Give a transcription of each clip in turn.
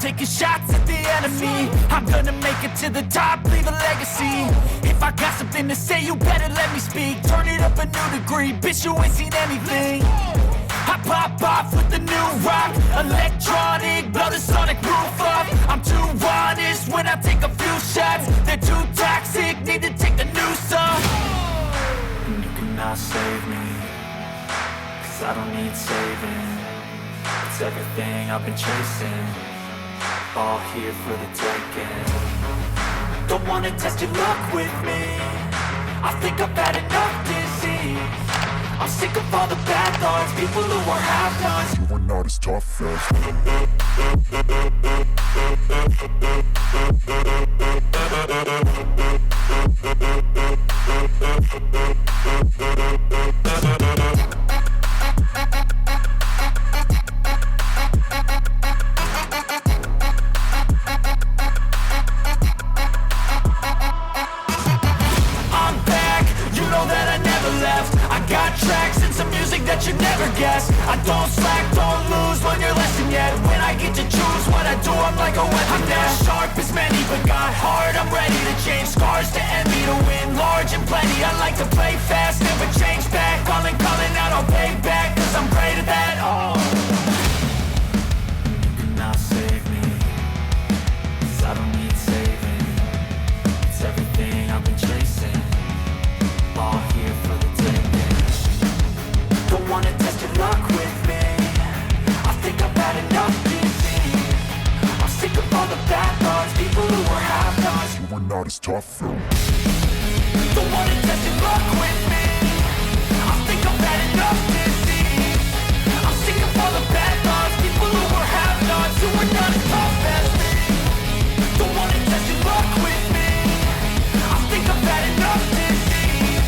taking shots at the enemy. I'm gonna make it to the top, leave a legacy. If I got something to say, you better let me speak. Turn it up a new degree, bitch, you ain't seen anything. I pop off with the new rock, electronic, blow the sonic roof up. I'm too honest when I take a few shots. They're too toxic, need to take the noose off. And you cannot save me, cause I don't need saving. It's everything I've been chasing, all here for the taking. Don't wanna test your luck with me, I think I've had enough disease. I'm sick of all the bad thoughts, people who are half-nots. You are not as tough as I'm back, you know that I never left. I got tracks and some music that you never guessed. I don't slack, don't lose, learn your lesson yet. When I get to choose what I do, I'm like a weapon. I'm not sharp as many, but got heart. I'm ready to change scars to envy, to win large and plenty. I like to play fast, never change back. Calling out, I'll pay back, cause I'm great at that. Oh, you cannot save me, cause I don't need saving. It's everything I've been chasing, all here for the taking. Don't wanna test your luck with me, I think I've had enough disease. I'm sick of all the bad thoughts, people who are half-nots. You are not as tough though. Don't wanna test your luck with me, I think I've had enough disease. I'm sick of all the bad thoughts, people who are half-nots, who are not as tough as me. Don't wanna test your luck with me, I think I've had enough disease.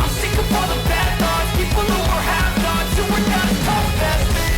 I'm sick of all the bad thoughts, people who are half-nots, who are not as tough as me.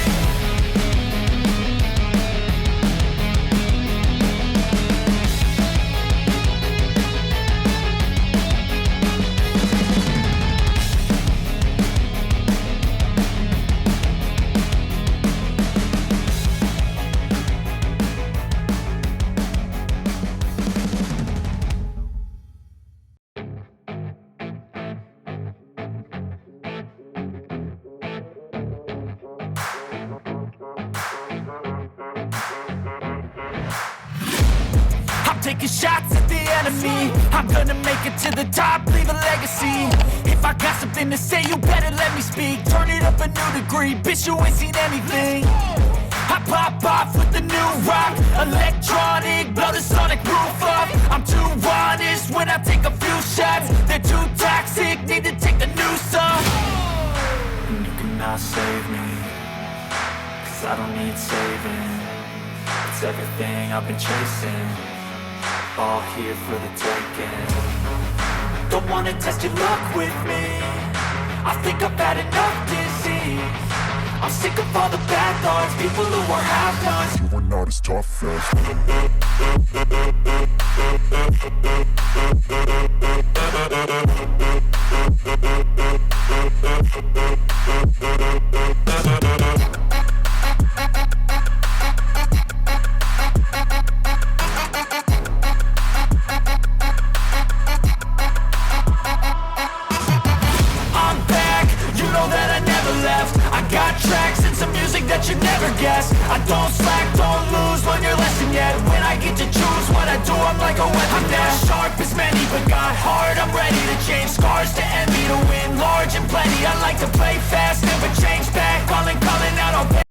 Taking shots at the enemy. I'm gonna make it to the top, leave a legacy. If I got something to say, you better let me speak. Turn it up a new degree, bitch, you ain't seen anything. I pop off with the new rock, electronic, blow the sonic roof up. I'm too honest when I take a few shots. They're too toxic, need to take the noose off. And you cannot save me, cause I don't need saving. It's everything I've been chasing, all here for the taking. Don't wanna test your luck with me, I think I've had enough disease. I'm sick of all the bad thoughts, people who are half-nots. You are not as tough tracks and some music that you never guessed. I don't slack, don't lose, learn your lesson yet. When I get to choose what I do, I'm like a weapon. I'm not sharp as many, but got heart. I'm ready to change scars to envy, to win large and plenty. I like to play fast, never change back. Calling out, I'll pay